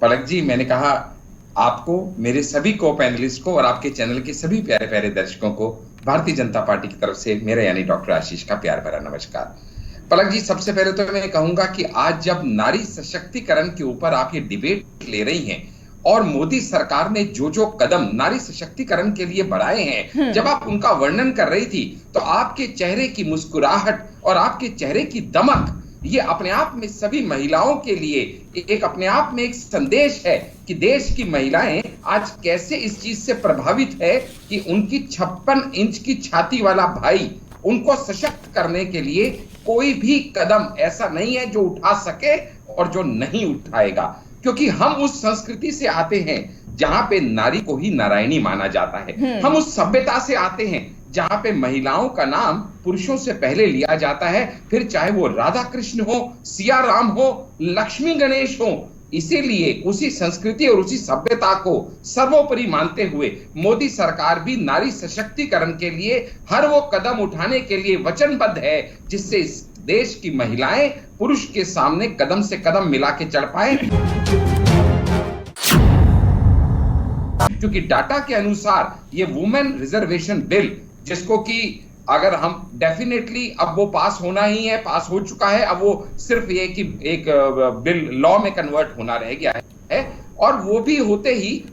पलक जी, मैंने कहा आपको, मेरे सभी को पैनलिस्ट को और आपके चैनल के सभी प्यारे प्यारे दर्शकों को भारतीय जनता पार्टी की तरफ से मेरा यानी डॉक्टर आशीष का प्यार भरा नमस्कार। पलक जी, सबसे पहले तो मैं कहूंगा कि आज जब नारी सशक्तिकरण के ऊपर आप ये डिबेट ले रही हैं और मोदी सरकार ने जो जो कदम नारी सशक्तिकरण के लिए बढ़ाए हैं, जब आप उनका वर्णन कर रही थी तो आपके चेहरे की मुस्कुराहट और आपके चेहरे की दमक, ये अपने आप में सभी महिलाओं के लिए एक अपने आप में एक संदेश है कि देश की महिलाएं आज कैसे इस चीज से प्रभावित है कि उनकी 56 इंच की छाती वाला भाई उनको सशक्त करने के लिए कोई भी कदम ऐसा नहीं है जो उठा सके और जो नहीं उठाएगा, क्योंकि हम उस संस्कृति से आते हैं जहां पे नारी को ही नारायणी माना जाता है। हम उस सभ्यता से आते हैं जहां पे महिलाओं का नाम पुरुषों से पहले लिया जाता है, फिर चाहे वो राधा कृष्ण हो, सिया राम हो, लक्ष्मी गणेश हो। इसीलिए उसी संस्कृति और उसी सभ्यता को सर्वोपरि मानते हुए मोदी सरकार भी नारी सशक्तिकरण के लिए हर वो कदम उठाने के लिए वचनबद्ध है जिससे इस देश की महिलाएं पुरुष के सामने कदम से कदम मिला के चढ़ पाए। क्योंकि डाटा के अनुसार ये वुमेन रिजर्वेशन बिल, जिसको कि अगर हम डेफिनेटली अब वो पास होना ही है, पास हो चुका है, अब वो सिर्फ ये कि एक बिल लॉ में कन्वर्ट होना रह गया है, और वो भी होते ही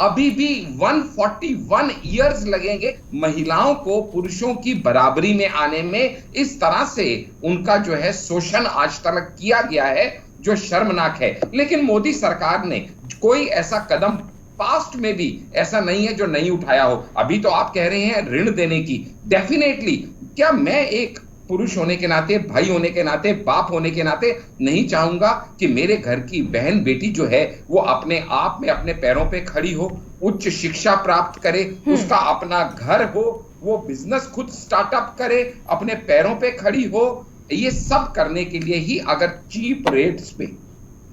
अभी भी 141 इयर्स लगेंगे महिलाओं को पुरुषों की बराबरी में आने में। इस तरह से उनका जो है शोषण आज तक किया गया है जो शर्मनाक है। लेकिन मोदी सरकार ने कोई ऐसा कदम पास्ट में भी ऐसा नहीं है जो नहीं उठाया हो। अभी तो आप कह रहे हैं ऋण देने की, डेफिनेटली क्या मैं एक पुरुष होने के नाते, भाई होने के नाते, बाप होने के नाते नहीं चाहूंगा कि मेरे घर की बहन बेटी जो है वो अपने आप में अपने पैरों पे खड़ी हो, उच्च शिक्षा प्राप्त करे, उसका अपना घर हो, वो बिजनेस खुद स्टार्टअप करे, अपने पैरों पे खड़ी हो। ये सब करने के लिए ही अगर चीप रेट्स पे,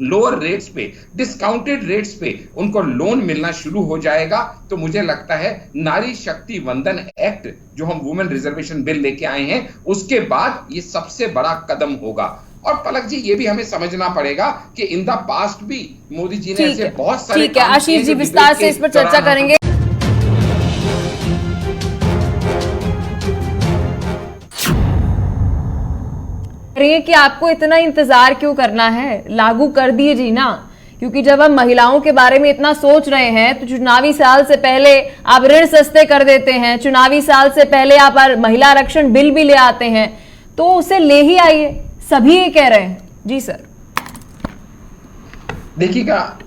लोअर रेट्स पे, डिस्काउंटेड रेट्स पे उनको लोन मिलना शुरू हो जाएगा तो मुझे लगता है नारी शक्ति वंदन एक्ट जो हम वुमेन रिजर्वेशन बिल लेके आए हैं उसके बाद ये सबसे बड़ा कदम होगा। और पलक जी, ये भी हमें समझना पड़ेगा कि इन द पास्ट भी मोदी जी ने ऐसे बहुत सारे ठीक है आशीष जी, विस्तार से इस पर चर्चा करेंगे। कि आपको इतना इंतजार क्यों करना है, लागू कर दीजिए ना, क्योंकि जब हम महिलाओं के बारे में इतना सोच रहे हैं तो चुनावी साल से पहले आप ऋण सस्ते कर देते हैं, चुनावी साल से पहले आप महिला आरक्षण बिल भी ले आते हैं, तो उसे ले ही आइए, सभी ये कह रहे हैं। जी सर, देखिएगा,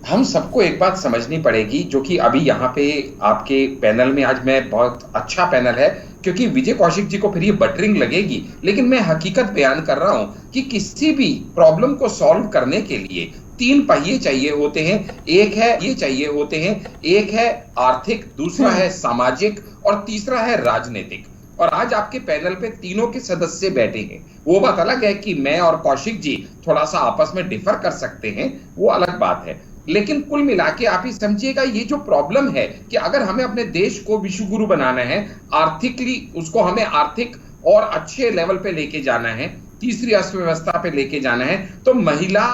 हम सबको एक बात समझनी पड़ेगी जो कि अभी यहाँ पे आपके पैनल में आज मैं, बहुत अच्छा पैनल है क्योंकि विजय कौशिक जी को फिर ये बटरिंग लगेगी, लेकिन मैं हकीकत बयान कर रहा हूं कि किसी भी प्रॉब्लम को सॉल्व करने के लिए 3 पहिए चाहिए होते हैं। एक है ये चाहिए होते हैं, एक है आर्थिक, दूसरा है सामाजिक और तीसरा है राजनीतिक। और आज आपके पैनल पे तीनों के सदस्य बैठे हैं। वो बात अलग है कि मैं और कौशिक जी थोड़ा सा आपस में डिफर कर सकते हैं, वो अलग बात है, लेकिन कुल मिला के आप ही समझिएगा ये जो प्रॉब्लम है कि अगर हमें अपने देश को विश्व गुरु बनाना है, आर्थिकली उसको हमें आर्थिक और अच्छे लेवल पे लेके जाना है, तीसरी अर्थव्यवस्था पे लेके जाना है, तो महिला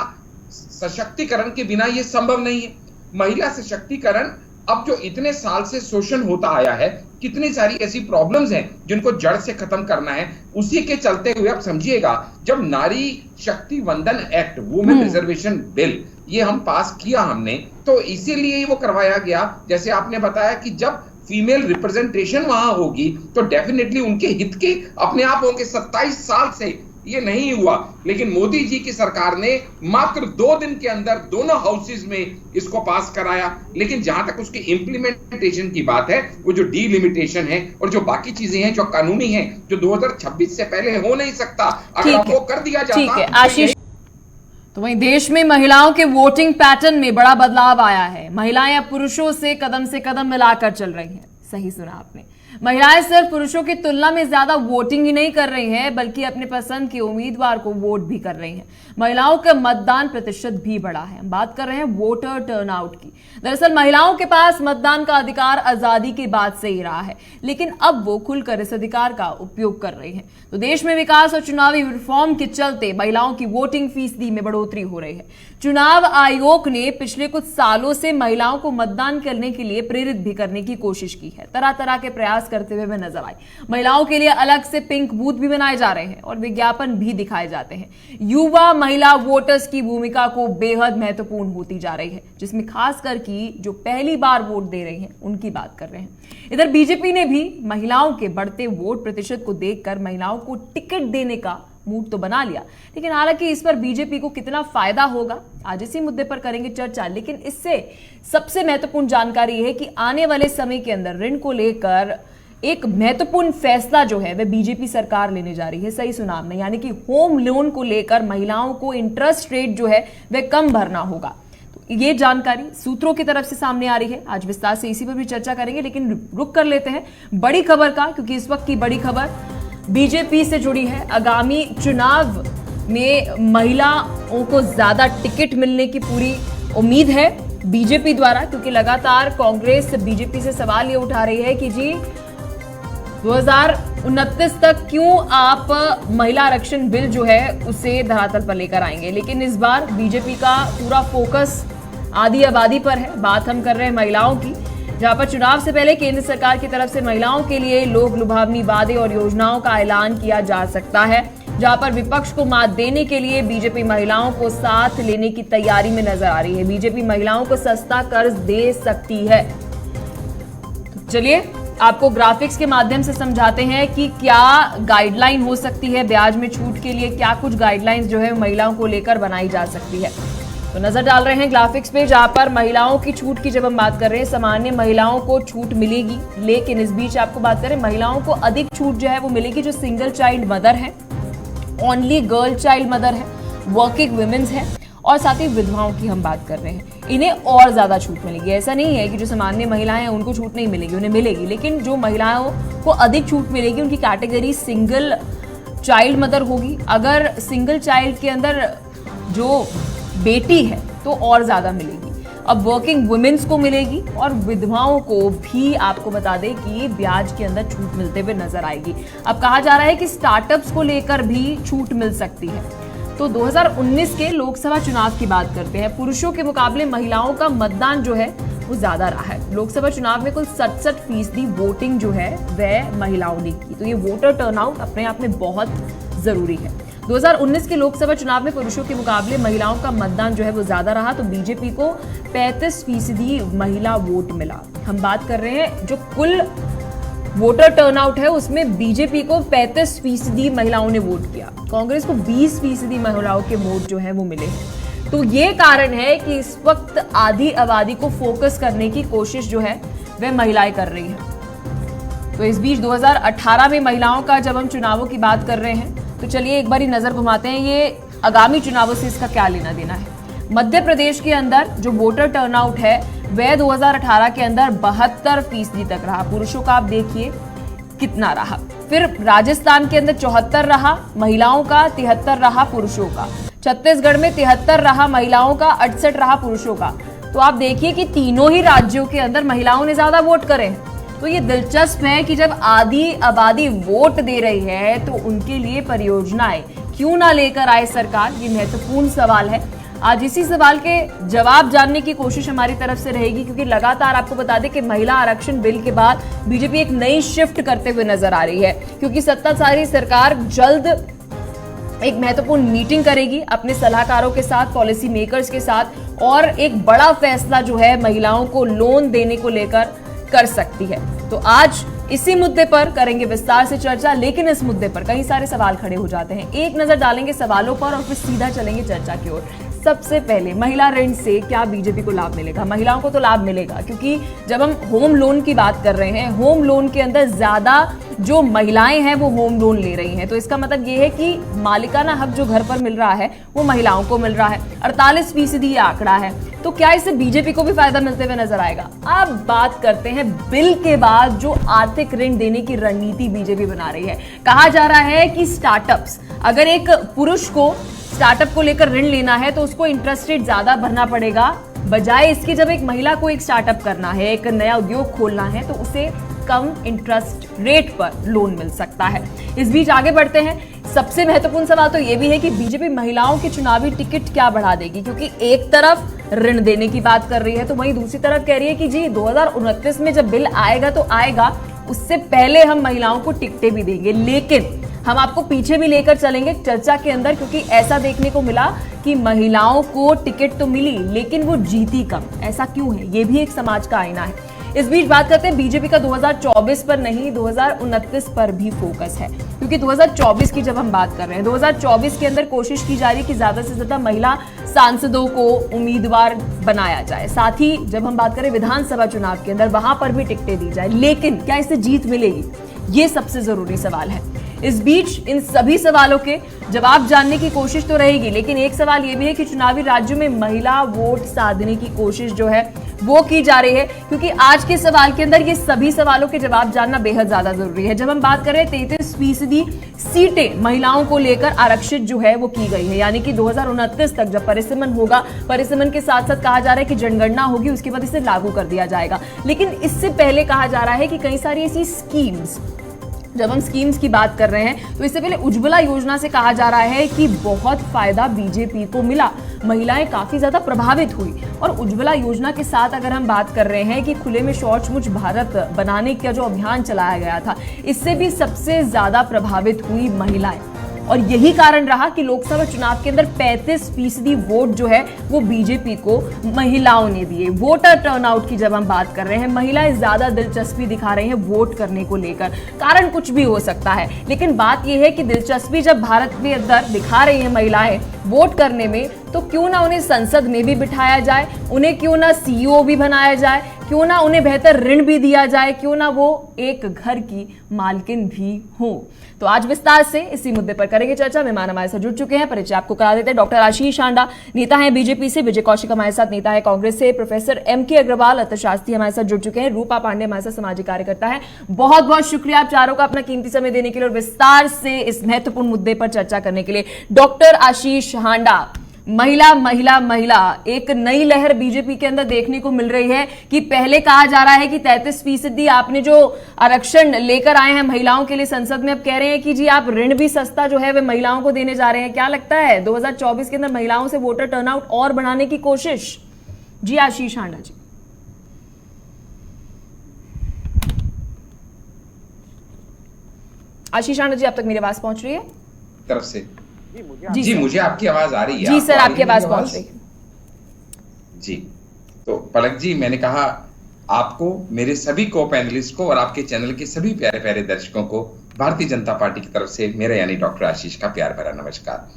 सशक्तिकरण के बिना ये संभव नहीं है। महिला सशक्तिकरण अब जो इतने साल से शोषण होता आया है, कितनी सारी ऐसी प्रॉब्लम्स हैं जिनको जड़ से खत्म करना है, उसी के चलते हुए आप समझिएगा जब नारी शक्ति वंदन एक्ट, वुमेन रिजर्वेशन बिल, ये हम पास किया हमने, तो इसीलिए वो करवाया गया, जैसे आपने बताया कि जब फीमेल रिप्रेजेंटेशन वहां होगी तो डेफिनेटली उनके हित के अपने आप होंगे। 27 साल से ये नहीं हुआ, लेकिन मोदी जी की सरकार ने मात्र 2 दिन के अंदर दोनों हाउसेज में इसको पास कराया। लेकिन जहां तक उसके इंप्लीमेंटेशन की बात है, वो जो डीलिमिटेशन है और जो बाकी चीजें हैं जो कानूनी हैं, जो 2026 से पहले हो नहीं सकता, अगर वो कर दिया जाता। ठीक है आशीष, तो वहीं देश में महिलाओं के वोटिंग पैटर्न में बड़ा बदलाव आया है। महिलाएं अब पुरुषों से कदम मिलाकर चल रही हैं। सही सुना आपने। महिलाएं सिर्फ पुरुषों की तुलना में ज्यादा वोटिंग ही नहीं कर रही हैं, बल्कि अपने पसंद के उम्मीदवार को वोट भी कर रही हैं। महिलाओं का मतदान प्रतिशत भी बढ़ा है। हम बात कर रहे हैं वोटर टर्नआउट की। दरअसल महिलाओं के पास मतदान का अधिकार आजादी के बाद से ही रहा है, लेकिन अब वो खुलकर इस अधिकार का उपयोग कर रही हैं। तो देश में विकास और चुनावी रिफॉर्म के चलते महिलाओं की वोटिंग फीसदी में बढ़ोतरी हो रही है। चुनाव आयोग ने पिछले कुछ सालों से महिलाओं को मतदान करने के लिए प्रेरित भी करने की कोशिश की है। तरह तरह के प्रयास करते हुए नजर आए। महिलाओं के लिए अलग से पिंक बूथ भी बनाए जा रहे हैं और विज्ञापन भी दिखाए जाते हैं। युवा महिला वोटर्स की भूमिका को बेहद महत्वपूर्ण होती जा रही है, जिसमें खासकर की जो पहली बार वोट दे रही हैं उनकी बात कर रहे हैं। इधर बीजेपी ने भी महिलाओं के बढ़ते वोट प्रतिशत को देखकर महिलाओं को टिकट देने का मूड तो बना लिया, लेकिन हालांकि इस पर बीजेपी को कितना फायदा होगा, आज इसी मुद्दे पर करेंगे चर्चा। लेकिन इससे सबसे महत्वपूर्ण जानकारी यह है कि आने वाले समय के अंदर ऋण को लेकर एक महत्वपूर्ण फैसला जो है वह बीजेपी सरकार लेने जा रही है। सही सुना आपने, यानी कि होम लोन को लेकर महिलाओं को इंटरेस्ट रेट जो है वह कम भरना होगा। तो ये जानकारी सूत्रों की तरफ से सामने आ रही है। आज विस्तार से इसी पर भी चर्चा करेंगे, लेकिन रुक कर लेते हैं बड़ी खबर का, क्योंकि इस वक्त की बड़ी खबर बीजेपी से जुड़ी है। आगामी चुनाव में महिलाओं को ज्यादा टिकट मिलने की पूरी उम्मीद है बीजेपी द्वारा, क्योंकि लगातार कांग्रेस बीजेपी से सवाल ये उठा रही है कि जी 2029 तक क्यों आप महिला आरक्षण बिल जो है उसे धरातल पर लेकर आएंगे। लेकिन इस बार बीजेपी का पूरा फोकस आधी आबादी पर है। बात हम कर रहे हैं महिलाओं की, जहां पर चुनाव से पहले केंद्र सरकार की तरफ से महिलाओं के लिए लोक लुभावनी वादे और योजनाओं का ऐलान किया जा सकता है, जहां पर विपक्ष को मात देने के लिए बीजेपी महिलाओं को साथ लेने की तैयारी में नजर आ रही है। बीजेपी महिलाओं को सस्ता कर्ज दे सकती है। तो चलिए आपको ग्राफिक्स के माध्यम से समझाते हैं कि क्या गाइडलाइन हो सकती है ब्याज में छूट के लिए, क्या कुछ गाइडलाइंस जो है महिलाओं को लेकर बनाई जा सकती है। तो नजर डाल रहे हैं ग्राफिक्स पे, जहां पर महिलाओं की छूट की जब हम बात कर रहे हैं, सामान्य महिलाओं को छूट मिलेगी, लेकिन इस बीच आपको बात करें महिलाओं को अधिक छूट जो है वो मिलेगी जो सिंगल चाइल्ड मदर है, ओनली गर्ल चाइल्ड मदर है, वर्किंग वुमेन्स है और साथ ही विधवाओं की हम बात कर रहे हैं। इन्हें और ज्यादा छूट मिलेगी। ऐसा नहीं है कि जो सामान्य महिलाएं हैं उनको छूट नहीं मिलेगी, उन्हें मिलेगी, लेकिन जो महिलाओं को अधिक छूट मिलेगी उनकी कैटेगरी सिंगल चाइल्ड मदर होगी। अगर सिंगल चाइल्ड के अंदर जो बेटी है तो और ज्यादा मिलेगी। अब वर्किंग वुमेन्स को मिलेगी और विधवाओं को भी आपको बता दें कि ब्याज के अंदर छूट मिलते हुए नजर आएगी। अब कहा जा रहा है कि स्टार्टअप्स को लेकर भी छूट मिल सकती है। तो 2019 के लोकसभा चुनाव की बात करते हैं। पुरुषों के मुकाबले महिलाओं का मतदान जो है वो ज्यादा रहा है। लोकसभा चुनाव में कुल 67% वोटिंग जो है वह महिलाओं ने की। तो ये वोटर टर्नआउट अपने आप में बहुत जरूरी है। 2019 के लोकसभा चुनाव में पुरुषों के मुकाबले महिलाओं का मतदान जो है वो ज्यादा रहा, तो बीजेपी को 35% महिला वोट मिला। हम बात कर रहे हैं जो कुल वोटर टर्नआउट है उसमें बीजेपी को 35% महिलाओं ने वोट किया, कांग्रेस को 20% महिलाओं के वोट जो है वो मिले हैं। तो ये कारण है कि इस वक्त आधी आबादी को फोकस करने की कोशिश जो है वह महिलाएं कर रही हैं। तो इस बीच 2018 में महिलाओं का जब हम चुनावों की बात कर रहे हैं, तो चलिए एक बार नजर घुमाते हैं ये आगामी चुनावों से इसका क्या लेना देना है। मध्य प्रदेश के अंदर जो वोटर टर्नआउट है वह 2018 के अंदर 72% तक रहा। पुरुषों का आप देखिए कितना रहा। फिर राजस्थान के अंदर 74 रहा महिलाओं का, 73 रहा पुरुषों का। छत्तीसगढ़ में 73 रहा महिलाओं का, 68 रहा पुरुषों का। तो आप देखिए कि तीनों ही राज्यों के अंदर महिलाओं ने ज्यादा वोट करे हैं। तो ये दिलचस्प है कि जब आधी आबादी वोट दे रही है तो उनके लिए परियोजनाएं क्यों ना लेकर आए सरकार, ये महत्वपूर्ण सवाल है। आज इसी सवाल के जवाब जानने की कोशिश हमारी तरफ से रहेगी, क्योंकि लगातार आपको बता दें कि महिला आरक्षण बिल के बाद बीजेपी एक नई शिफ्ट करते हुए नजर आ रही है, क्योंकि सत्ताधारी सरकार जल्द एक महत्वपूर्ण मीटिंग करेगी अपने सलाहकारों के साथ, पॉलिसी मेकर्स के साथ, और एक बड़ा फैसला जो है महिलाओं को लोन देने को लेकर कर सकती है। तो आज इसी मुद्दे पर करेंगे विस्तार से चर्चा, लेकिन इस मुद्दे पर कई सारे सवाल खड़े हो जाते हैं। एक नजर डालेंगे सवालों पर और फिर सीधा चलेंगे चर्चा की ओर। सबसे पहले महिला ऋण से क्या बीजेपी को लाभ मिलेगा? महिलाओं को तो लाभ मिलेगा, क्योंकि जब हम होम लोन की बात कर रहे हैं, होम लोन के अंदर ज्यादा जो महिलाएं हैं वो होम लोन ले रही हैं, तो इसका मतलब ये है कि मालिकाना हक जो घर पर मिल रहा है वो महिलाओं को मिल रहा है। 48% ये आंकड़ा है, तो क्या इससे बीजेपी को भी फायदा मिलते हुए नजर आएगा? अब बात करते हैं बिल के बाद जो आर्थिक ऋण देने की रणनीति बीजेपी बना रही है। कहा जा रहा है कि स्टार्टअप्स, अगर एक पुरुष को स्टार्टअप को लेकर ऋण लेना है तो उसको इंटरेस्ट रेट ज्यादा भरना पड़ेगा, बजाय इसके जब एक महिला को एक स्टार्टअप करना है, एक नया उद्योग खोलना है, तो उसे कम इंटरेस्ट रेट पर लोन मिल सकता है। इस बीच आगे बढ़ते हैं, सबसे महत्वपूर्ण सवाल तो यह भी है कि बीजेपी महिलाओं के चुनावी टिकट क्या बढ़ा देगी, क्योंकि एक तरफ ऋण देने की बात कर रही है तो वहीं दूसरी तरफ कह रही है कि जी 2029 में जब बिल आएगा तो आएगा, उससे पहले हम महिलाओं को टिकटें भी देंगे। लेकिन हम आपको पीछे भी लेकर चलेंगे चर्चा के अंदर, क्योंकि ऐसा देखने को मिला कि महिलाओं को टिकट तो मिली लेकिन वो जीती कम। ऐसा क्यों है? ये भी एक समाज का आईना है। इस बीच बात करते हैं बीजेपी का 2024 पर नहीं 2029 पर भी फोकस है, क्योंकि 2024 की जब हम बात कर रहे हैं, 2024 के अंदर कोशिश की जा रही है कि ज्यादा से ज्यादा महिला सांसदों को उम्मीदवार बनाया जाए। साथ ही जब हम बात करें विधानसभा चुनाव के अंदर, वहां पर भी टिकटें दी जाए। लेकिन क्या इससे जीत मिलेगी? ये सबसे जरूरी सवाल है। इस बीच इन सभी सवालों के जवाब जानने की कोशिश तो रहेगी, लेकिन एक सवाल यह भी है कि चुनावी राज्यों में महिला वोट साधने की कोशिश जो है वो की जा रही है, क्योंकि आज के सवाल के अंदर ये सभी सवालों के जवाब जानना बेहद ज्यादा जरूरी है। जब हम बात करें 33% सीटें महिलाओं को लेकर आरक्षित जो है वो की गई है, यानी कि 2029 तक जब परिसीमन होगा, परिसीमन के साथ साथ कहा जा रहा है कि जनगणना होगी, उसके बाद इसे लागू कर दिया जाएगा। लेकिन इससे पहले कहा जा रहा है कि कई सारी ऐसी स्कीम्स, जब हम स्कीम्स की बात कर रहे हैं तो इससे पहले उज्ज्वला योजना से कहा जा रहा है कि बहुत फायदा बीजेपी को मिला, महिलाएं काफी ज्यादा प्रभावित हुई। और उज्ज्वला योजना के साथ अगर हम बात कर रहे हैं कि खुले में शौच मुक्त भारत बनाने का जो अभियान चलाया गया था, इससे भी सबसे ज्यादा प्रभावित हुई महिलाएं। और यही कारण रहा कि लोकसभा चुनाव के अंदर 35% वोट जो है वो बीजेपी को महिलाओं ने दिए। वोटर टर्नआउट की जब हम बात कर रहे हैं, महिलाएं ज्यादा दिलचस्पी दिखा रही हैं वोट करने को लेकर। कारण कुछ भी हो सकता है, लेकिन बात यह है कि दिलचस्पी जब भारत के अंदर दिखा रही है महिलाएं वोट करने में, तो क्यों ना उन्हें संसद में भी बिठाया जाए, उन्हें क्यों ना सीईओ भी बनाया जाए, क्यों ना उन्हें बेहतर ऋण भी दिया जाए, क्यों ना वो एक घर की मालकिन भी हो। तो आज विस्तार से इसी मुद्दे पर करेंगे चर्चा। मेहमान हमारे साथ जुड़ चुके हैं, परिचय आपको करा देते हैं। डॉक्टर आशीष हांडा नेता हैं बीजेपी से, विजय कौशिक हमारे साथ नेता है कांग्रेस से, प्रोफेसर MK अग्रवाल अर्थशास्त्री हमारे साथ जुड़ चुके हैं, रूपा पांडे हमारे साथ सामाजिक कार्यकर्ता है। बहुत बहुत शुक्रिया आप चारों का अपना कीमती समय देने के लिए और विस्तार से इस महत्वपूर्ण मुद्दे पर चर्चा करने के लिए। डॉक्टर आशीष हांडा, महिला महिला महिला एक नई लहर बीजेपी के अंदर देखने को मिल रही है कि पहले कहा जा रहा है कि 33% आपने जो आरक्षण लेकर आए हैं महिलाओं के लिए संसद में, अब कह रहे हैं कि जी आप ऋण भी सस्ता जो है वे महिलाओं को देने जा रहे हैं। क्या लगता है 2024 के अंदर महिलाओं से वोटर टर्नआउट और बढ़ाने की कोशिश? जी आशीष हांडा जी। आशीष हांडा जी, अब तक मेरी आवाज पहुंच रही है तरफ से? जी मुझे आपकी आवाज आ रही है। जी सर, आपकी आवाज पहुंच रही है जी। तो पलक जी, मैंने कहा आपको, मेरे सभी को पैनलिस्ट को और आपके चैनल के सभी प्यारे प्यारे दर्शकों को भारतीय जनता पार्टी की तरफ से मेरा यानी डॉक्टर आशीष का प्यार भरा नमस्कार।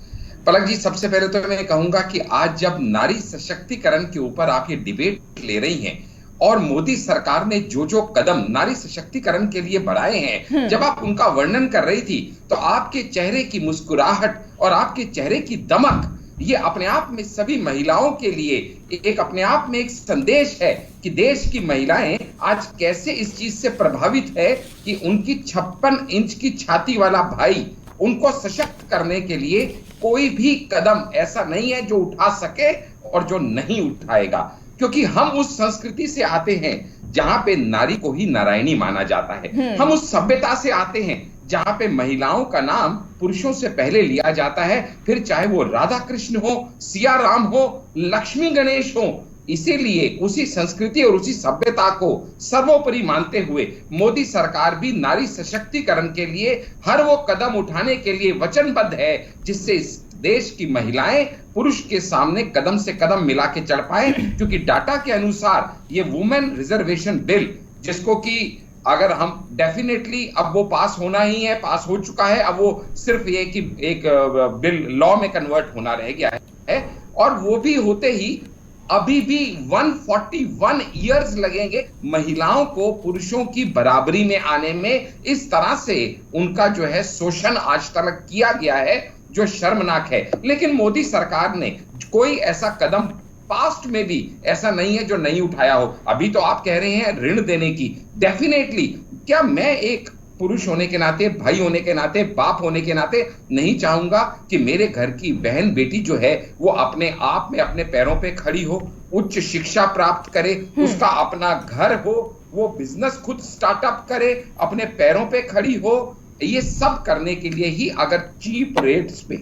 पलक जी, सबसे पहले तो मैं कहूंगा कि आज जब नारी सशक्तिकरण के ऊपर आप ये डिबेट ले रही हैं और मोदी सरकार ने जो जो कदम नारी सशक्तिकरण के लिए बढ़ाए हैं, जब आप उनका वर्णन कर रही थी तो आपके चेहरे की मुस्कुराहट और आपके चेहरे की दमक, ये अपने आप में सभी महिलाओं के लिए एक अपने आप में एक संदेश है कि देश की महिलाएं आज कैसे इस चीज से प्रभावित है कि उनकी 56 इंच की छाती वाला भाई उनको सशक्त करने के लिए कोई भी कदम ऐसा नहीं है जो उठा सके और जो नहीं उठाएगा। क्योंकि हम उस संस्कृति से आते हैं जहां पे नारी को ही नारायणी माना जाता है। हम उस सभ्यता से आते हैं जहां पे महिलाओं का नाम पुरुषों से पहले लिया जाता है, फिर चाहे वो राधा कृष्ण हो, सिया राम हो, लक्ष्मी गणेश हो। इसीलिए उसी संस्कृति और उसी सभ्यता को सर्वोपरि मानते हुए मोदी सरकार भी नारी सशक्तिकरण के लिए हर वो कदम उठाने के लिए वचनबद्ध है जिससे देश की महिलाएं पुरुष के सामने कदम से कदम मिला के चढ़ पाए। क्योंकि डाटा के अनुसार ये वुमेन रिजर्वेशन बिल, जिसको कि अगर हम डेफिनेटली अब वो पास होना ही है, पास हो चुका है, अब वो सिर्फ ये कि एक बिल लॉ में कन्वर्ट होना रह गया है और वो भी होते ही अभी भी 141 इयर्स लगेंगे महिलाओं को पुरुषों की बराबरी में आने में। इस तरह से उनका जो है शोषण आज तक किया गया है जो शर्मनाक है। लेकिन मोदी सरकार ने कोई ऐसा कदम पास्ट में भी ऐसा नहीं है जो नहीं उठाया हो। अभी तो आप कह रहे हैं ऋण देने की, डेफिनेटली क्या मैं एक पुरुष होने के नाते, भाई होने के नाते, बाप होने के नाते नहीं चाहूंगा कि मेरे घर की बहन बेटी जो है वो अपने आप में अपने पैरों पे खड़ी हो, उच्च शिक्षा प्राप्त करे, उसका अपना घर हो, वो बिजनेस खुद स्टार्टअप करे, अपने पैरों पे खड़ी हो। ये सब करने के लिए ही अगर चीप रेट्स पे,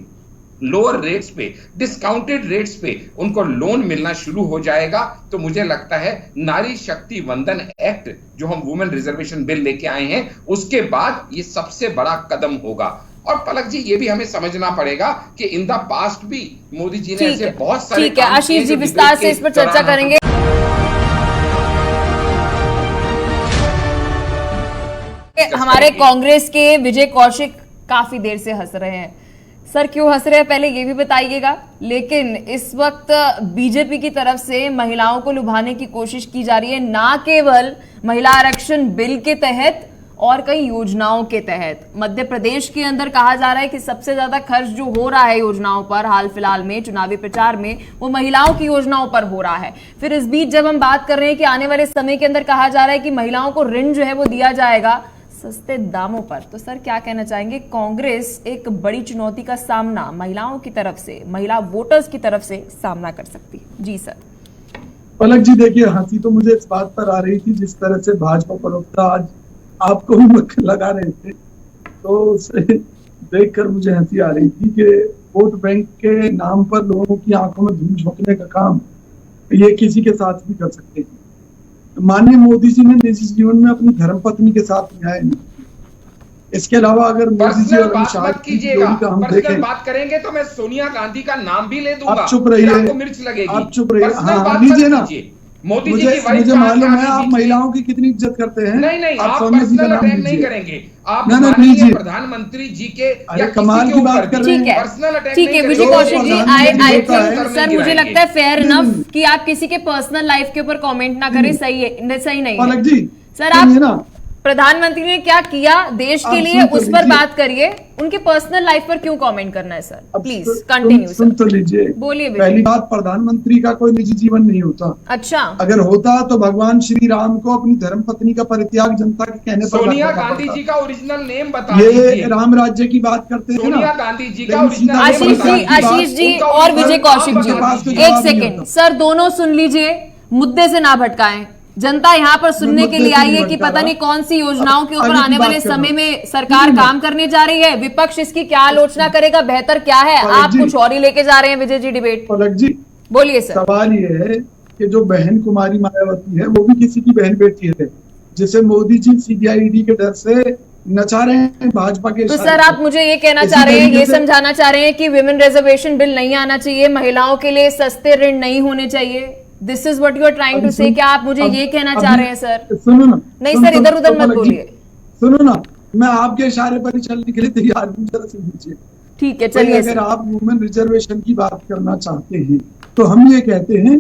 लोअर रेट्स पे, डिस्काउंटेड रेट्स पे उनको लोन मिलना शुरू हो जाएगा तो मुझे लगता है नारी शक्ति वंदन एक्ट जो हम वुमेन रिजर्वेशन बिल लेके आए हैं उसके बाद ये सबसे बड़ा कदम होगा। और पलक जी ये भी हमें समझना पड़ेगा कि इन द पास्ट भी मोदी जी ने ऐसे बहुत सारे ठीक है आशीष जी विस्तार से इस पर चर्चा करेंगे। हमारे कांग्रेस के विजय कौशिक काफी देर से हंस रहे हैं। सर क्यों हंस रहे हैं पहले ये भी बताइएगा। लेकिन इस वक्त बीजेपी की तरफ से महिलाओं को लुभाने की कोशिश की जा रही है, ना केवल महिला आरक्षण बिल के तहत और कई योजनाओं के तहत। मध्य प्रदेश के अंदर कहा जा रहा है कि सबसे ज्यादा खर्च जो हो रहा है योजनाओं पर हाल फिलहाल में चुनावी प्रचार में वो महिलाओं की योजनाओं पर हो रहा है। फिर इस बीच जब हम बात कर रहे हैं कि आने वाले समय के अंदर कहा जा रहा है कि महिलाओं को ऋण जो है वो दिया जाएगा सस्ते दामों पर, तो सर क्या कहना चाहेंगे। कांग्रेस एक बड़ी चुनौती का सामना महिलाओं की तरफ से, महिला वोटर्स की तरफ से सामना कर सकती है। जी सर। पलक जी देखिए हंसी तो मुझे इस बात पर आ रही थी जिस तरह से भाजपा प्रवक्ता आज आपको भी मक्खन लगा रहे थे तो उसे देखकर मुझे हंसी आ रही थी कि वोट बैंक के नाम पर लोगों की आंखों में धूल झोंकने का काम ये किसी के साथ भी कर सकते हैं। माननीय मोदी जी ने निजी जीवन में अपनी धर्मपत्नी के साथ न्याय नहीं किया। इसके अलावा अगर मोदी जी और अमित शाह की जोड़ी का हम देखें, बात करेंगे तो मैं सोनिया गांधी का नाम भी ले दूंगा। आप चुप रहिए, आपको मिर्च लगेगी। आप चुप रहिए। हाँ लीजिए ना, मोदी जी मुझे मालूम है आप महिलाओं की कितनी इज्जत करते हैं। नहीं आप सोनिया जी का नाम नहीं करेंगे। आप प्रधानमंत्री जी के या कमाल की बात कर रहे हैं। पर्सनल अटैक ठीक है विजय Kaushik ji, I think sir मुझे लगता है फेयर इनफ कि आप किसी के पर्सनल लाइफ के ऊपर कमेंट ना करें। सही है, सही नहीं पलक जी सर। आप प्रधानमंत्री ने क्या किया देश के लिए उस पर बात करिए, उनके पर्सनल लाइफ पर क्यों कमेंट करना है सर। Please continue. सुन तो लीजिए, बोलिए। पहली बात, प्रधानमंत्री का कोई निजी जीवन नहीं होता। अच्छा, अगर होता तो भगवान श्री राम को अपनी धर्मपत्नी का परित्याग जनता के कहने पर सोनिया गांधी जी का ओरिजिनल नेम बता दीजिए। ये राम राज्य की बात करते हैं सोनिया गांधी जी का ओरिजिनल। आशीष जी और विजय कौशिक जी एक सेकेंड सर, दोनों सुन लीजिए, मुद्दे से ना भटकाएं। जनता यहाँ पर सुनने के लिए आई है कि पता नहीं कौन सी योजनाओं के ऊपर आने वाले समय में सरकार काम करने जा रही है, विपक्ष इसकी क्या आलोचना करेगा, बेहतर क्या है। आप कुछ और ही लेके जा रहे हैं विजय जी डिबेट। पलक जी बोलिए सर। सवाल ये है कि जो बहन कुमारी मायावती है वो भी किसी की बहन बेटी है जिसे मोदी जी सीबीआईडी के डर से नचा रहे हैं भाजपा के। तो सर आप मुझे ये कहना चाह रहे हैं, ये समझाना चाह रहे हैं कि विमेन रिजर्वेशन बिल नहीं आना चाहिए, महिलाओं के लिए सस्ते ऋण नहीं होने चाहिए। This is what you are trying to say. क्या आप मुझे ये कहना चाह रहे हैं सर। सुनो ना, नहीं सर इधर उधर मत बोलिए। सुनो ना, मैं आपके इशारे पर ही चलने के लिए तैयार हूँ, जरा सुन लीजिए। ठीक है चलिए। अगर आप वुमेन रिजर्वेशन की बात करना चाहते हैं तो हम ये कहते हैं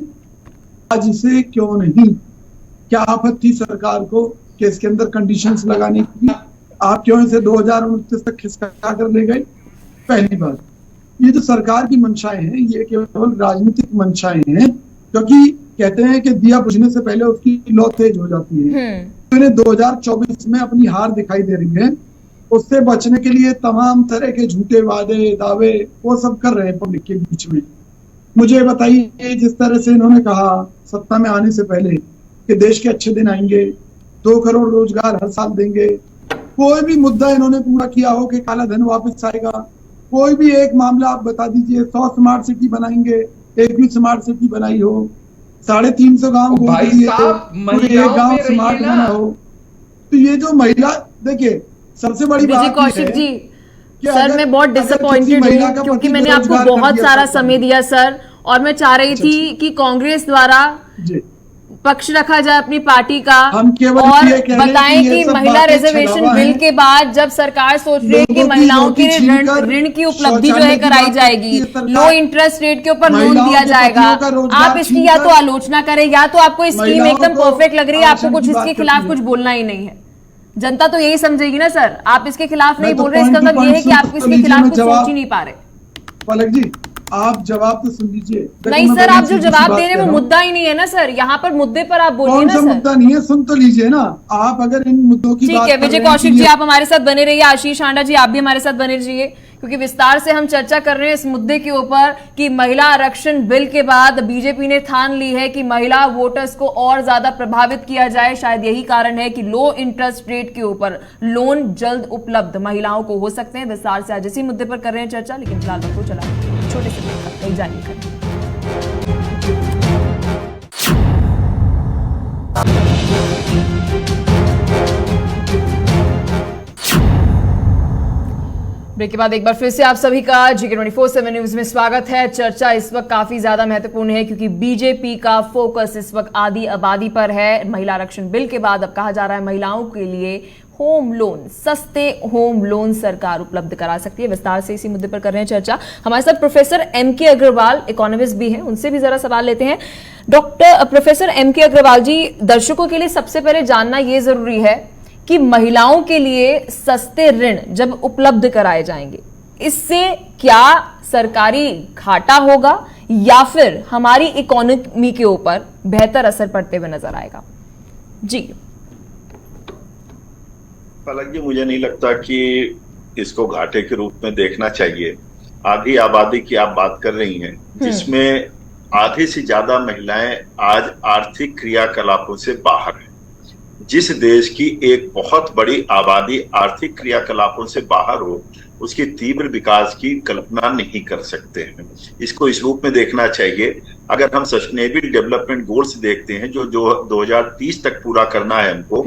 आज इसे क्यों नहीं, क्या आपत्ति सरकार को कि इसके अंदर कंडीशंस लगाने की, आप क्यों इसे 2029 तक खिसका कर ले गए। पहली बात, ये जो सरकार की मंशाएं हैं ये केवल राजनीतिक मंशाएं हैं, क्योंकि कहते हैं कि दिया बुझने से पहले उसकी लौ तेज हो जाती है। तो 2024 में अपनी हार दिखाई दे रही है, उससे बचने के लिए तमाम तरह के झूठे वादे दावे वो सब कर रहे हैं पब्लिक के बीच में। मुझे बताइए, जिस तरह से इन्होंने कहा सत्ता में आने से पहले कि देश के अच्छे दिन आएंगे, 2 करोड़ रोजगार हर साल देंगे, कोई भी मुद्दा इन्होंने पूरा किया हो कि काला धन वापस आएगा, कोई भी एक मामला आप बता दीजिए। 100 स्मार्ट सिटी बनाएंगे, एक भी स्मार्ट सिटी बनाई हो, 350 गांव भाई साहब एक गांव स्मार्ट बना हो। तो ये जो महिला, देखिए सबसे बड़ी बात कौशिक जी सर मैं बहुत डिसअपॉइंटेड हूँ क्योंकि मैंने आपको बहुत सारा समय दिया सर, और मैं चाह रही थी कि कांग्रेस द्वारा पक्ष रखा जाए अपनी पार्टी का, हम केवल और ये कह रहे हैं बताएं कि ये कि सब महिला बातें रिजर्वेशन छलावा बिल है। के बाद जब सरकार सोच रही है कि लोगों की महिलाओं के रोटी लिए छीनकर ऋण की उपलब्धि जो है शौचालय की कराई बात जाएगी, करती है सरकार। लो इंटरेस्ट रेट के ऊपर लोन महिलाओं दिया के जाएगा, पतियों का रोजगार आप इसकी या तो छीनकर आलोचना करें या तो आपको स्कीम महिलाओं एकदम को परफेक्ट लग रही है, आपको आरक्षण कुछ की इसके बात खिलाफ करती कुछ है। बोलना ही नहीं है। जनता तो यही समझेगी ना सर, आप इसके खिलाफ नहीं मैं तो बोल रहे, इसका point to मतलब ये है point कि आप सुन इसके लीजिए, खिलाफ मैं कुछ सोच जवाब- ही नहीं पा रहे। पलक जी, आप जवाब तो सुन लीजिए। देखो, नहीं मैं सर, बड़ी आप जो सीधी सी जवाब बात दे रहे हैं कह वो रहा हूं। मुद्दा ही नहीं है ना सर, यहाँ पर मुद्दे पर आप बोलिए कौन ना सा सर। मुद्दा नहीं है, सुन तो लीजिए ना। आप अगर इन मुद्दों की ठीक बात है, कर विजय रहे हैं कौशिक कि जी ये- आप हमारे साथ बने रहिए, आशीष आंडा जी आप भी हमारे साथ बने रहिए, क्योंकि विस्तार से हम चर्चा कर रहे हैं इस मुद्दे के ऊपर कि महिला आरक्षण बिल के बाद बीजेपी ने ठान ली है कि महिला वोटर्स को और ज्यादा प्रभावित किया जाए। शायद यही कारण है कि लो इंटरेस्ट रेट के ऊपर लोन जल्द उपलब्ध महिलाओं को हो सकते हैं। विस्तार से आज इसी मुद्दे पर कर रहे हैं चर्चा, लेकिन फिलहाल वक्त को चला छोटे से कहीं जानिए। ब्रेक के बाद एक बार फिर से आप सभी का जीके 24/7 न्यूज में स्वागत है। चर्चा इस वक्त काफी ज्यादा महत्वपूर्ण है क्योंकि बीजेपी का फोकस इस वक्त आदि आबादी पर है। महिला आरक्षण बिल के बाद अब कहा जा रहा है महिलाओं के लिए होम लोन, सस्ते होम लोन सरकार उपलब्ध करा सकती है। विस्तार से इसी मुद्दे पर कर रहे हैं चर्चा। हमारे साथ प्रोफेसर एमके अग्रवाल इकोनॉमिस्ट भी हैं, उनसे भी जरा सवाल लेते हैं। प्रोफेसर एमके अग्रवाल जी, दर्शकों के लिए सबसे पहले जानना यह जरूरी है कि महिलाओं के लिए सस्ते ऋण जब उपलब्ध कराए जाएंगे, इससे क्या सरकारी घाटा होगा या फिर हमारी इकोनॉमी के ऊपर बेहतर असर पड़ते हुए नजर आएगा? जी पलक जी, मुझे नहीं लगता कि इसको घाटे के रूप में देखना चाहिए। आधी आबादी की आप बात कर रही हैं, जिसमें आधे से ज्यादा महिलाएं आज आर्थिक क्रियाकलापों से बाहर हैं। जिस देश की एक बहुत बड़ी आबादी आर्थिक क्रियाकलापों से बाहर हो, उसकी तीव्र विकास की कल्पना नहीं कर सकते हैं। इसको इस रूप में देखना चाहिए। अगर हम सस्टेनेबल डेवलपमेंट गोल्स देखते हैं जो 2030 तक पूरा करना है हमको,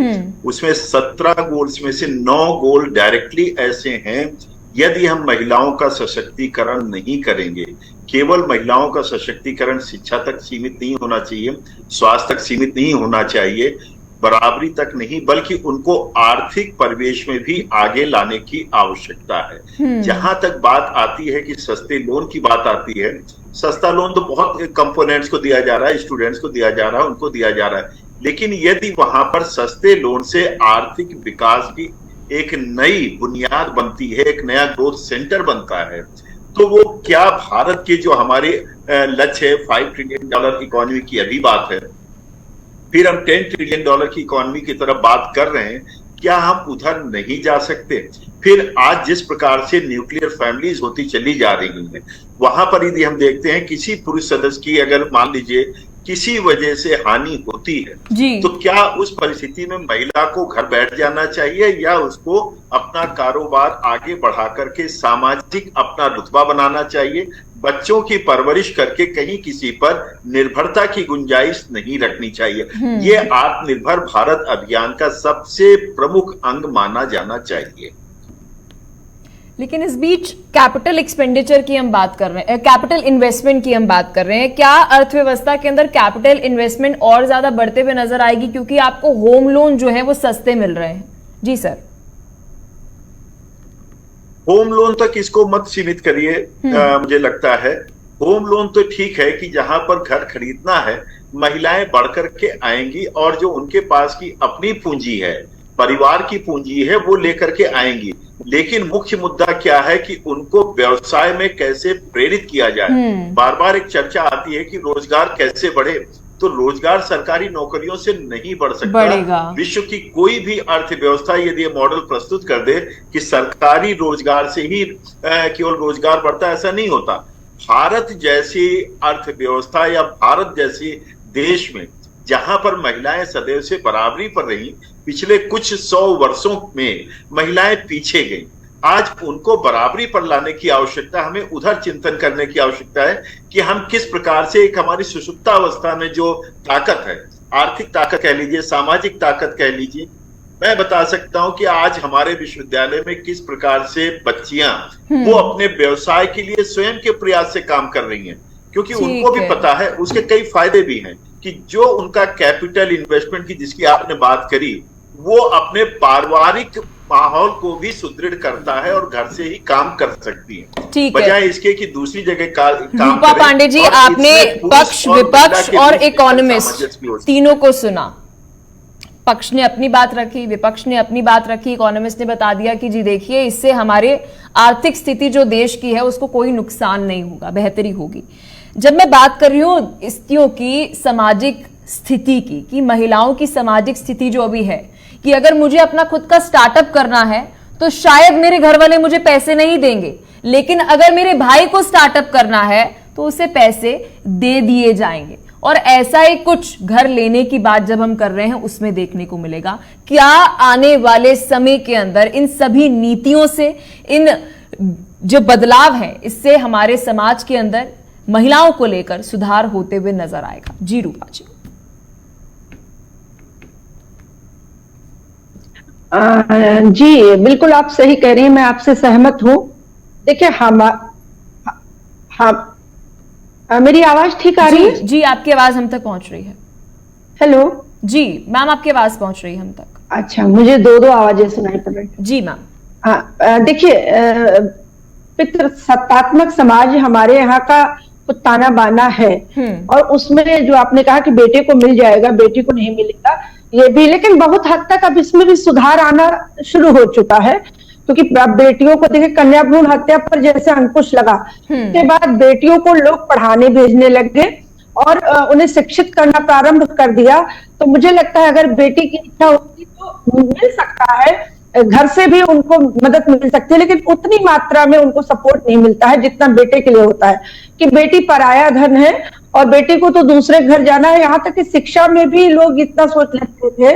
उसमें 17 गोल्स में से 9 गोल डायरेक्टली ऐसे हैं। यदि हम महिलाओं का सशक्तिकरण नहीं करेंगे, केवल महिलाओं का सशक्तिकरण शिक्षा तक सीमित नहीं होना चाहिए, स्वास्थ्य तक सीमित नहीं होना चाहिए, बराबरी तक नहीं, बल्कि उनको आर्थिक परिवेश में भी आगे लाने की आवश्यकता है। जहां तक बात आती है कि सस्ते लोन की बात आती है, सस्ता लोन तो बहुत कंपोनेंट्स को दिया जा रहा है, स्टूडेंट्स को दिया जा रहा है, उनको दिया जा रहा है, लेकिन यदि वहां पर सस्ते लोन से आर्थिक विकास की एक नई बुनियाद बनती है, एक नया ग्रोथ सेंटर बनता है, तो वो क्या भारत के जो हमारे लक्ष्य है $5 ट्रिलियन इकोनॉमी की अभी बात है, फिर हम $10 ट्रिलियन की इकोनॉमी की तरफ बात कर रहे हैं, क्या हम उधर नहीं जा सकते? फिर आज जिस प्रकार से न्यूक्लियर फैमिलीज होती चली जा रही हैं, वहां पर यदि हम देखते हैं किसी पुरुष सदस्य की अगर मान लीजिए किसी वजह से हानि होती है, तो क्या उस परिस्थिति में महिला को घर बैठ जाना चाहिए या उसको अपना कारोबार आगे बढ़ा करके सामाजिक अपना रुतबा बनाना चाहिए? बच्चों की परवरिश करके कहीं किसी पर निर्भरता की गुंजाइश नहीं रखनी चाहिए। ये आत्मनिर्भर भारत अभियान का सबसे प्रमुख अंग माना जाना चाहिए। लेकिन इस बीच कैपिटल एक्सपेंडिचर की हम बात कर रहे हैं, कैपिटल इन्वेस्टमेंट की हम बात कर रहे हैं। क्या अर्थव्यवस्था के अंदर कैपिटल इन्वेस्टमेंट और ज्यादा बढ़ते हुए नजर आएगी क्योंकि आपको होम लोन जो है वो सस्ते मिल रहे हैं? जी सर। होम लोन तक इसको मत सीमित करिए। मुझे लगता है होम लोन तो ठीक है कि जहां पर घर खरीदना है, महिलाएं बढ़कर के आएंगी और जो उनके पास की अपनी पूंजी है, परिवार की पूंजी है, वो लेकर के आएंगी। लेकिन मुख्य मुद्दा क्या है कि उनको व्यवसाय में कैसे प्रेरित किया जाए। बार बार एक चर्चा आती है कि रोजगार कैसे बढ़े, तो रोजगार सरकारी नौकरियों से नहीं बढ़ सकता। विश्व की कोई भी अर्थव्यवस्था यदि ये मॉडल प्रस्तुत कर दे कि सरकारी रोजगार से ही केवल रोजगार बढ़ता, ऐसा नहीं होता। भारत जैसी अर्थव्यवस्था या भारत जैसे देश में जहां पर महिलाएं सदैव से बराबरी पर रही, पिछले कुछ 100 वर्षों में महिलाएं पीछे गई। आज उनको बराबरी पर लाने की आवश्यकता, हमें उधर चिंतन करने की आवश्यकता है कि हम किस प्रकार से एक हमारी सुषुप्तावस्था में जो ताकत है, आर्थिक ताकत कह लीजिए, सामाजिक ताकत कह लीजिए, मैं बता सकता हूं कि आज हमारे विश्वविद्यालय में किस प्रकार से बच्चियां वो अपने व्यवसाय के लिए स्वयं के प्रयास से काम कर रही हैं, क्योंकि उनको भी पता है उसके कई फायदे भी हैं कि जो उनका कैपिटल इन्वेस्टमेंट की जिसकी आपने बात करी, वो अपने पारिवारिक माहौल को भी सुदृढ़ करता है और घर से ही काम कर सकती है, बजाय इसके कि दूसरी जगह काम रूपा पांडे जी, आपने पक्ष, विपक्ष और इकोनॉमिस्ट तीनों को सुना। पक्ष ने अपनी बात रखी, विपक्ष ने अपनी बात रखी, इकोनॉमिस्ट ने बता दिया कि जी देखिए इससे हमारे आर्थिक स्थिति जो देश की है उसको कोई नुकसान नहीं होगा, बेहतरी होगी। जब मैं बात कर रही हूं स्त्रियों की सामाजिक स्थिति की, कि महिलाओं की सामाजिक स्थिति जो अभी है कि अगर मुझे अपना खुद का स्टार्टअप करना है तो शायद मेरे घर वाले मुझे पैसे नहीं देंगे, लेकिन अगर मेरे भाई को स्टार्टअप करना है तो उसे पैसे दे दिए जाएंगे। और ऐसा ही कुछ घर लेने की बात जब हम कर रहे हैं उसमें देखने को मिलेगा। क्या आने वाले समय के अंदर इन सभी नीतियों से, इन जो बदलाव है, इससे हमारे समाज के अंदर महिलाओं को लेकर सुधार होते हुए नजर आएगा? जी रूपा जी। जी बिल्कुल आप सही कह रही हैं, मैं आपसे सहमत हूं। देखिए मेरी आवाज ठीक आ रही है? जी आपकी आवाज हम तक पहुंच रही है। हेलो जी मैम, आपकी आवाज पहुंच रही है हम तक। अच्छा, मुझे दो आवाजें सुनाई पड़ रही। जी मैम। देखिए पितृसत्तात्मक समाज हमारे यहाँ का ताना बाना है, और उसमें जो आपने कहा कि बेटे को मिल जाएगा, बेटी को नहीं मिलेगा, ये भी, लेकिन बहुत हद तक अब इसमें भी सुधार आना शुरू हो चुका है, क्योंकि बेटियों को देखिए कन्या भ्रूण हत्या पर जैसे अंकुश लगा, उसके बाद बेटियों को लोग पढ़ाने भेजने लगे और उन्हें शिक्षित करना प्रारंभ कर दिया। तो मुझे लगता है अगर बेटी की इच्छा होती तो मिल सकता है, घर से भी उनको मदद मिल सकती है, लेकिन उतनी मात्रा में उनको सपोर्ट नहीं मिलता है जितना बेटे के लिए होता है, कि बेटी पराया धन है और बेटी को तो दूसरे घर जाना है। यहाँ तक कि शिक्षा में भी लोग इतना सोच लेते थे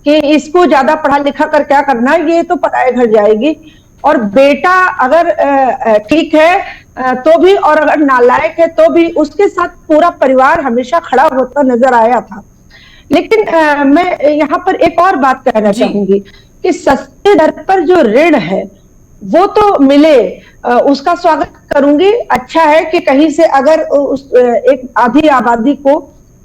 कि इसको ज्यादा पढ़ा लिखा कर क्या करना है, ये तो पराये घर जाएगी, और बेटा अगर ठीक है तो भी, और अगर नालायक है तो भी, उसके साथ पूरा परिवार हमेशा खड़ा होता नजर आया था। लेकिन मैं यहाँ पर एक और बात कहना चाहूंगी कि सस्ते दर पर जो ऋण है वो तो मिले, उसका स्वागत करूंगी। अच्छा है कि कहीं से अगर एक आधी आबादी को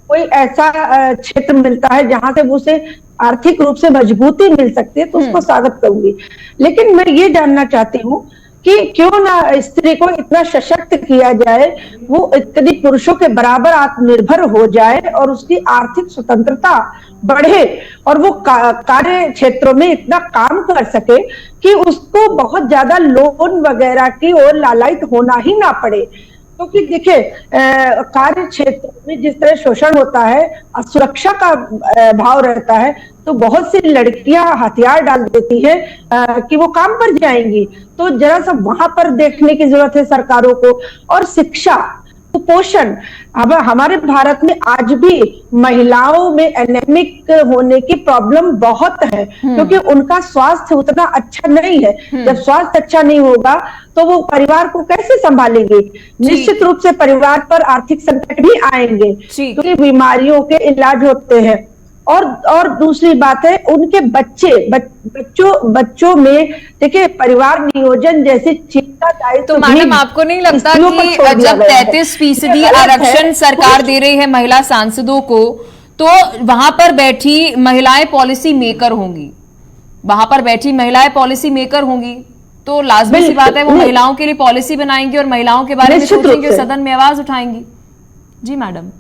कोई ऐसा क्षेत्र मिलता है जहां से उसे आर्थिक रूप से मजबूती मिल सकती है तो उसको स्वागत करूंगी। लेकिन मैं ये जानना चाहती हूँ कि क्यों ना स्त्री को इतना सशक्त किया जाए, वो इतनी पुरुषों के बराबर आत्मनिर्भर हो जाए और उसकी आर्थिक स्वतंत्रता बढ़े और वो कार्य क्षेत्रों में इतना काम कर सके कि उसको बहुत ज्यादा लोन वगैरह की ओर लालायित होना ही ना पड़े। क्योंकि देखिए कार्य क्षेत्र में जिस तरह शोषण होता है, असुरक्षा का भाव रहता है, तो बहुत सी लड़कियां हथियार डाल देती है कि वो काम पर जाएंगी। तो जरा सा वहां पर देखने की जरूरत है सरकारों को। और शिक्षा, कुपोषण, अब हमारे भारत में आज भी महिलाओं में एनेमिक होने की प्रॉब्लम बहुत है, क्योंकि उनका स्वास्थ्य उतना अच्छा नहीं है। जब स्वास्थ्य अच्छा नहीं होगा तो वो परिवार को कैसे संभालेंगे? निश्चित रूप से परिवार पर आर्थिक संकट भी आएंगे, क्योंकि बीमारियों के इलाज होते हैं। और दूसरी बात है उनके बच्चों में देखिए परिवार नियोजन जैसी चिंता दायित्व। तो मैडम आपको नहीं लगता कि जब 33% आरक्षण सरकार दे रही है महिला सांसदों को, तो वहां पर बैठी महिलाएं पॉलिसी मेकर होंगी, वहां पर बैठी महिलाएं पॉलिसी मेकर होंगी, तो लाजमी सी बात है वो महिलाओं के लिए पॉलिसी बनाएंगी और महिलाओं के बारे में सोचेंगे, सदन में आवाज उठाएंगी। जी मैडम।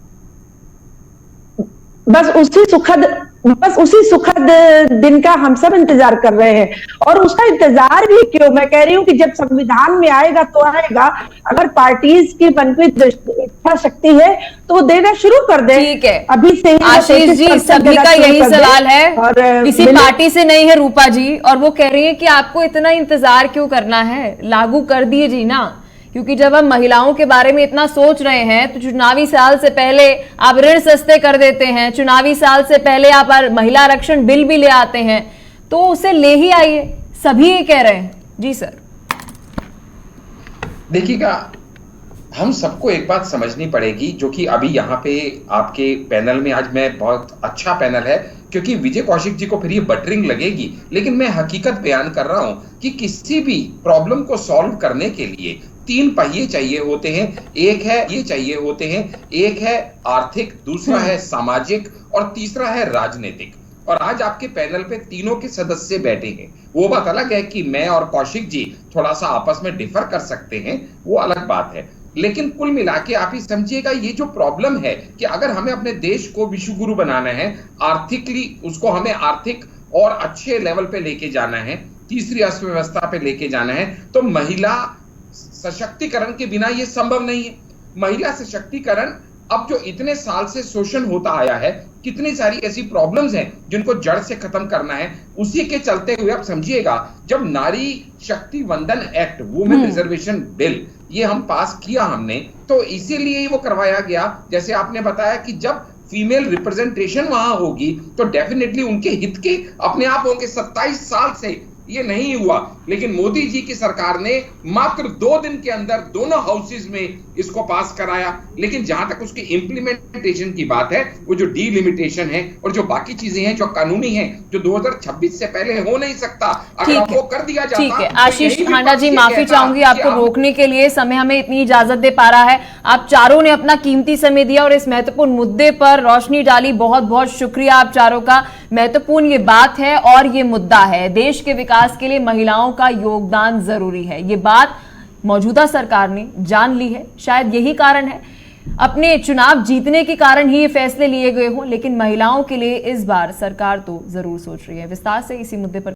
बस उसी सुखद दिन का हम सब इंतजार कर रहे हैं। और उसका इंतजार भी क्यों, मैं कह रही हूँ कि जब संविधान में आएगा तो आएगा, अगर पार्टीज की मन में इच्छा शक्ति है तो वो देना शुरू कर दे। ठीक है, अभी से आशीष जी सभी का यही सवाल है, किसी पार्टी से नहीं है रूपा जी, और वो कह रही है कि आपको इतना इंतजार क्यों करना है, लागू कर दीजिए ना। क्योंकि जब हम महिलाओं के बारे में इतना सोच रहे हैं तो चुनावी साल से पहले आप ऋण सस्ते कर देते हैं, चुनावी साल से पहले आप महिला आरक्षण बिल भी ले आते हैं, तो उसे ले ही आइए, सभी ये कह रहे हैं। जी सर। देखिएगा, हम सबको एक बात समझनी पड़ेगी, जो कि अभी यहाँ पे आपके पैनल में आज मैं बहुत अच्छा पैनल है, क्योंकि विजय कौशिक जी को फिर ये बटरिंग लगेगी, लेकिन मैं हकीकत बयान कर रहा हूं कि किसी भी प्रॉब्लम को सॉल्व करने के लिए तीन पहिए चाहिए होते हैं। एक है ये चाहिए होते हैं, एक है आर्थिक, दूसरा है सामाजिक और तीसरा है राजनीतिक। और आज आपके पैनल पे तीनों के सदस्य बैठे हैं। वो बात अलग है कि मैं और कौशिक जी थोड़ा सा आपस में डिफर कर सकते हैं, वो अलग बात है, लेकिन कुल मिला के आप ही समझिएगा ये जो प्रॉब्लम है कि अगर हमें अपने देश को विश्व गुरु बनाना है, आर्थिकली उसको हमें आर्थिक और अच्छे लेवल पे लेके जाना है, तीसरी अर्थव्यवस्था पे लेके जाना है, तो महिला सशक्तिकरण के बिना ये संभव नहीं है। महिला सशक्तिकरण अब जो इतने साल से शोषण होता आया है, कितनी सारी ऐसी प्रॉब्लम्स हैं जिनको जड़ से खत्म करना है, उसी के चलते हुए आप समझिएगा जब नारी शक्ति वंदन एक्ट, वुमेन रिजर्वेशन बिल, ये हम पास किया हमने, तो इसीलिए वो करवाया गया। जैसे आपने बताया कि जब फीमेल रिप्रेजेंटेशन वहां होगी तो डेफिनेटली उनके हित के अपने आप होंगे। 27 साल से ये नहीं हुआ, लेकिन मोदी जी की सरकार ने मात्र 2 दिन के अंदर दोनों हाउसेज में इसको पास कराया। लेकिन जहां तक उसकी इंप्लीमेंटेशन की बात है, वो जो डीलिमिटेशन है और जो बाकी चीजें हैं जो कानूनी हैं, जो 2026 से पहले हो नहीं सकता, अगर वो कर दिया जाता। ठीक है आशीष हांडा जी, माफी चाहूंगी आपको रोकने के लिए, समय हमें इतनी इजाजत दे पा रहा है। आप चारों ने अपना कीमती समय दिया और इस महत्वपूर्ण मुद्दे पर रोशनी डाली। बहुत बहुत शुक्रिया आप चारों का। महत्वपूर्ण ये बात है और ये मुद्दा है, देश के विकास के लिए महिलाओं का योगदान जरूरी है। ये बात मौजूदा सरकार ने जान ली है, शायद यही कारण है, अपने चुनाव जीतने के कारण ही ये फैसले लिए गए हों, लेकिन महिलाओं के लिए इस बार सरकार तो जरूर सोच रही है। विस्तार से इसी मुद्दे पर